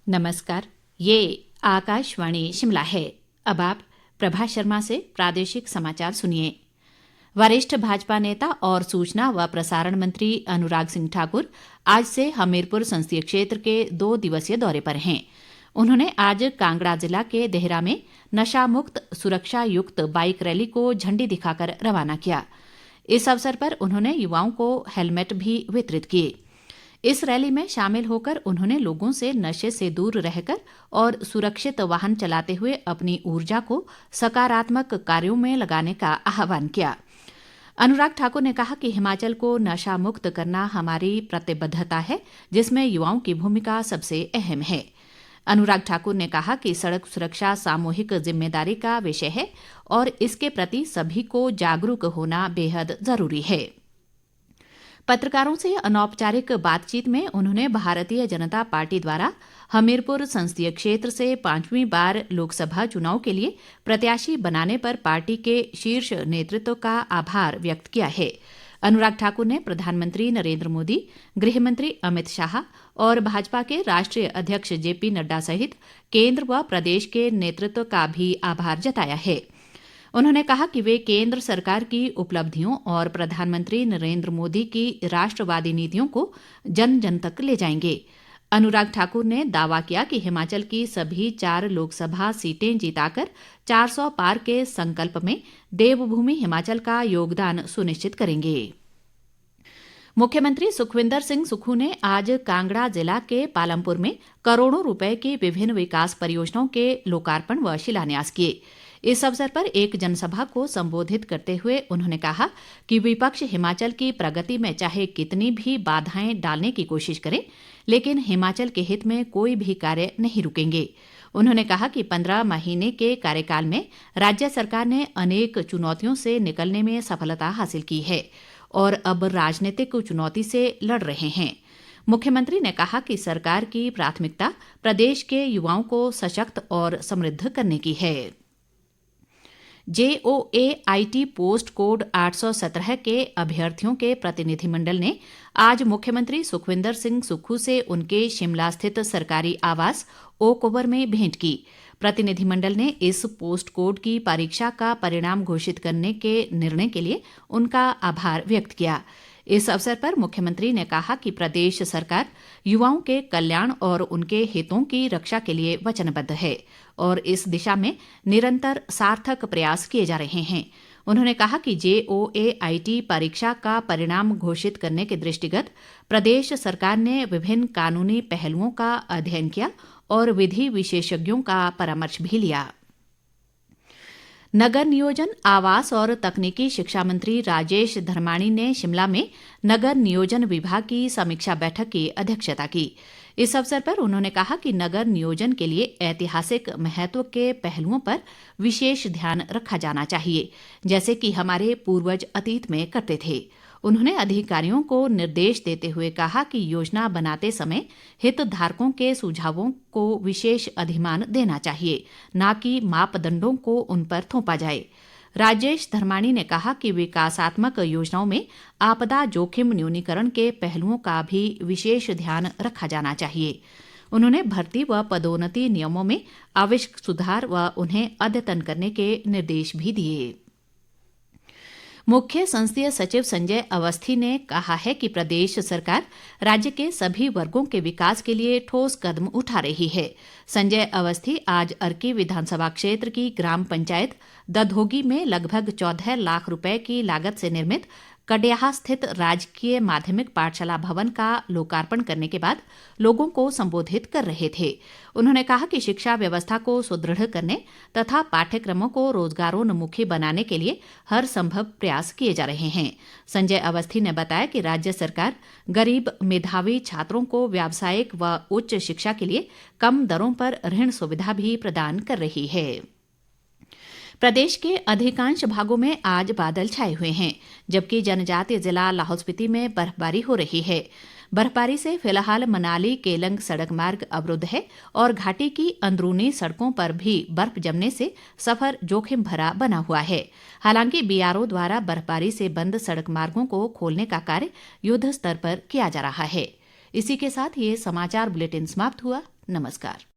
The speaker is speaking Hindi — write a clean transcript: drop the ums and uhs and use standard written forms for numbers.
नमस्कार। ये आकाशवाणी शिमला है। अब आप प्रभा शर्मा से प्रादेशिक समाचार सुनिए। वरिष्ठ भाजपा नेता और सूचना व प्रसारण मंत्री अनुराग सिंह ठाकुर आज से हमीरपुर संसदीय क्षेत्र के 2 दिवसीय दौरे पर हैं। उन्होंने आज कांगड़ा जिला के देहरा में नशा मुक्त सुरक्षा युक्त बाइक रैली को झंडी दिखाकर रवाना किया। इस अवसर पर उन्होंने युवाओं को हेलमेट भी वितरित किए। इस रैली में शामिल होकर उन्होंने लोगों से नशे से दूर रहकर और सुरक्षित वाहन चलाते हुए अपनी ऊर्जा को सकारात्मक कार्यों में लगाने का आह्वान किया। अनुराग ठाकुर ने कहा कि हिमाचल को नशा मुक्त करना हमारी प्रतिबद्धता है, जिसमें युवाओं की भूमिका सबसे अहम है। अनुराग ठाकुर ने कहा कि सड़क सुरक्षा सामूहिक जिम्मेदारी का विषय है और इसके प्रति सभी को जागरूक होना बेहद जरूरी है। पत्रकारों से अनौपचारिक बातचीत में उन्होंने भारतीय जनता पार्टी द्वारा हमीरपुर संसदीय क्षेत्र से 5वीं बार लोकसभा चुनाव के लिए प्रत्याशी बनाने पर पार्टी के शीर्ष नेतृत्व का आभार व्यक्त किया है। अनुराग ठाकुर ने प्रधानमंत्री नरेंद्र मोदी, गृह मंत्री अमित शाह और भाजपा के राष्ट्रीय अध्यक्ष जेपी नड्डा सहित केंद्र व प्रदेश के नेतृत्व का भी आभार जताया है। उन्होंने कहा कि वे केंद्र सरकार की उपलब्धियों और प्रधानमंत्री नरेंद्र मोदी की राष्ट्रवादी नीतियों को जन जन तक ले जाएंगे। अनुराग ठाकुर ने दावा किया कि हिमाचल की सभी 4 लोकसभा सीटें जीताकर 400 पार के संकल्प में देवभूमि हिमाचल का योगदान सुनिश्चित करेंगे। मुख्यमंत्री सुखविंदर सिंह सुक्खू ने आज कांगड़ा जिला के पालमपुर में करोड़ों रुपए की विभिन्न विकास परियोजनाओं के लोकार्पण व शिलान्यास किए। इस अवसर पर एक जनसभा को संबोधित करते हुए उन्होंने कहा कि विपक्ष हिमाचल की प्रगति में चाहे कितनी भी बाधाएं डालने की कोशिश करे, लेकिन हिमाचल के हित में कोई भी कार्य नहीं रुकेंगे। उन्होंने कहा कि 15 महीने के कार्यकाल में राज्य सरकार ने अनेक चुनौतियों से निकलने में सफलता हासिल की है और अब राजनीतिक चुनौती से लड़ रहे हैं। मुख्यमंत्री ने कहा कि सरकार की प्राथमिकता प्रदेश के युवाओं को सशक्त और समृद्ध करने की है। JOAIT पोस्ट कोड 817 के अभ्यर्थियों के प्रतिनिधिमंडल ने आज मुख्यमंत्री सुखविंदर सिंह सुक्खू से उनके शिमला स्थित सरकारी आवास ओक ओवर में भेंट की। प्रतिनिधिमंडल ने इस पोस्ट कोड की परीक्षा का परिणाम घोषित करने के निर्णय के लिए उनका आभार व्यक्त किया। इस अवसर पर मुख्यमंत्री ने कहा कि प्रदेश सरकार युवाओं के कल्याण और उनके हितों की रक्षा के लिए वचनबद्ध है और इस दिशा में निरंतर सार्थक प्रयास किए जा रहे हैं। उन्होंने कहा कि JOAIT परीक्षा का परिणाम घोषित करने के दृष्टिगत प्रदेश सरकार ने विभिन्न कानूनी पहलुओं का अध्ययन किया और विधि विशेषज्ञों का परामर्श भी लिया। नगर नियोजन, आवास और तकनीकी शिक्षा मंत्री राजेश धर्माणी ने शिमला में नगर नियोजन विभाग की समीक्षा बैठक की अध्यक्षता की। इस अवसर पर उन्होंने कहा कि नगर नियोजन के लिए ऐतिहासिक महत्व के पहलुओं पर विशेष ध्यान रखा जाना चाहिए, जैसे कि हमारे पूर्वज अतीत में करते थे। उन्होंने अधिकारियों को निर्देश देते हुए कहा कि योजना बनाते समय हितधारकों के सुझावों को विशेष अधिमान देना चाहिए, न कि मापदंडों को उन पर थोपा जाए। राजेश धर्माणी ने कहा कि विकासात्मक योजनाओं में आपदा जोखिम न्यूनीकरण के पहलुओं का भी विशेष ध्यान रखा जाना चाहिए। उन्होंने भर्ती व पदोन्नति नियमों में आवश्यक सुधार व उन्हें अद्यतन करने के निर्देश भी दिए। मुख्य संसदीय सचिव संजय अवस्थी ने कहा है कि प्रदेश सरकार राज्य के सभी वर्गों के विकास के लिए ठोस कदम उठा रही है। संजय अवस्थी आज अर्की विधानसभा क्षेत्र की ग्राम पंचायत दधोगी में लगभग 14 लाख रुपए की लागत से निर्मित कड्याहा स्थित राजकीय माध्यमिक पाठशाला भवन का लोकार्पण करने के बाद लोगों को संबोधित कर रहे थे। उन्होंने कहा कि शिक्षा व्यवस्था को सुदृढ़ करने तथा पाठ्यक्रमों को रोजगारोन्मुखी बनाने के लिए हर संभव प्रयास किए जा रहे हैं। संजय अवस्थी ने बताया कि राज्य सरकार गरीब मेधावी छात्रों को व्यावसायिक व उच्च शिक्षा के लिए कम दरों पर ऋण सुविधा भी प्रदान कर रही है। प्रदेश के अधिकांश भागों में आज बादल छाए हुए हैं, जबकि जनजातीय जिला लाहौल स्पीति में बर्फबारी हो रही है। बर्फबारी से फिलहाल मनाली केलंग सड़क मार्ग अवरुद्ध है और घाटी की अंदरूनी सड़कों पर भी बर्फ जमने से सफर जोखिम भरा बना हुआ है। हालांकि BRO द्वारा बर्फबारी से बंद सड़क मार्गों को खोलने का कार्य युद्ध स्तर पर किया जा रहा है। इसी के साथ ये समाचार बुलेटिन समाप्त हुआ। नमस्कार।